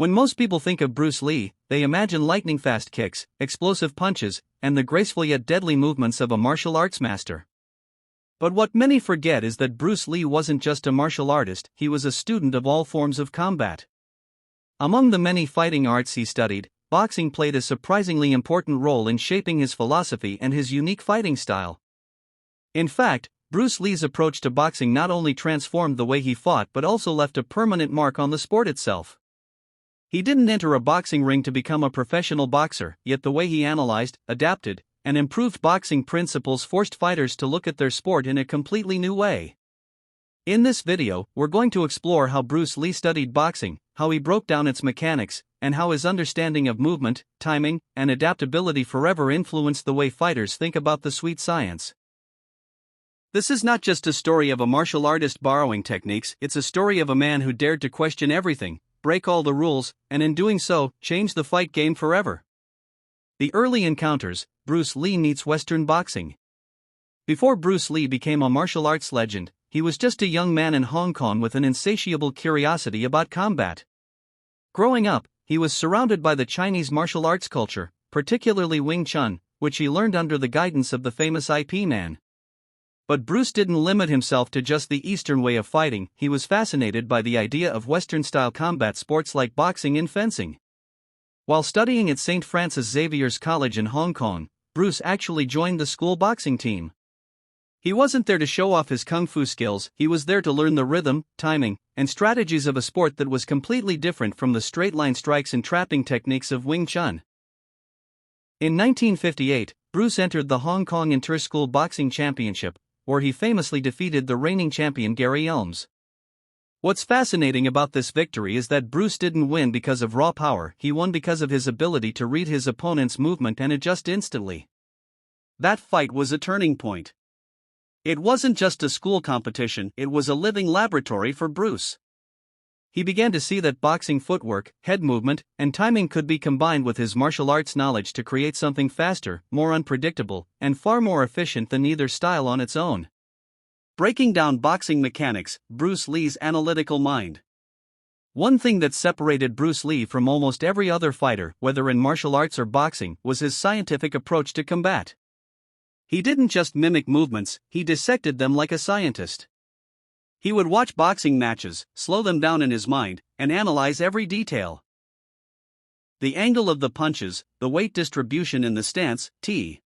When most people think of Bruce Lee, they imagine lightning-fast kicks, explosive punches, and the graceful yet deadly movements of a martial arts master. But what many forget is that Bruce Lee wasn't just a martial artist, he was a student of all forms of combat. Among the many fighting arts he studied, boxing played a surprisingly important role in shaping his philosophy and his unique fighting style. In fact, Bruce Lee's approach to boxing not only transformed the way he fought but also left a permanent mark on the sport itself. He didn't enter a boxing ring to become a professional boxer, yet the way he analyzed, adapted, and improved boxing principles forced fighters to look at their sport in a completely new way. In this video, we're going to explore how Bruce Lee studied boxing, how he broke down its mechanics, and how his understanding of movement, timing, and adaptability forever influenced the way fighters think about the sweet science. This is not just a story of a martial artist borrowing techniques, it's a story of a man who dared to question everything, break all the rules, and in doing so, change the fight game forever. The early encounters, Bruce Lee meets Western boxing. Before Bruce Lee became a martial arts legend, he was just a young man in Hong Kong with an insatiable curiosity about combat. Growing up, he was surrounded by the Chinese martial arts culture, particularly Wing Chun, which he learned under the guidance of the famous IP Man. But Bruce didn't limit himself to just the Eastern way of fighting, he was fascinated by the idea of Western-style combat sports like boxing and fencing. While studying at St. Francis Xavier's College in Hong Kong, Bruce actually joined the school boxing team. He wasn't there to show off his kung fu skills, he was there to learn the rhythm, timing, and strategies of a sport that was completely different from the straight-line strikes and trapping techniques of Wing Chun. In 1958, Bruce entered the Hong Kong Inter-School Boxing Championship, where he famously defeated the reigning champion Gary Elms. What's fascinating about this victory is that Bruce didn't win because of raw power, he won because of his ability to read his opponent's movement and adjust instantly. That fight was a turning point. It wasn't just a school competition, it was a living laboratory for Bruce. He began to see that boxing footwork, head movement, and timing could be combined with his martial arts knowledge to create something faster, more unpredictable, and far more efficient than either style on its own. Breaking down boxing mechanics, Bruce Lee's analytical mind. One thing that separated Bruce Lee from almost every other fighter, whether in martial arts or boxing, was his scientific approach to combat. He didn't just mimic movements, he dissected them like a scientist. He would watch boxing matches, slow them down in his mind, and analyze every detail. The angle of the punches, the weight distribution in the stance, T.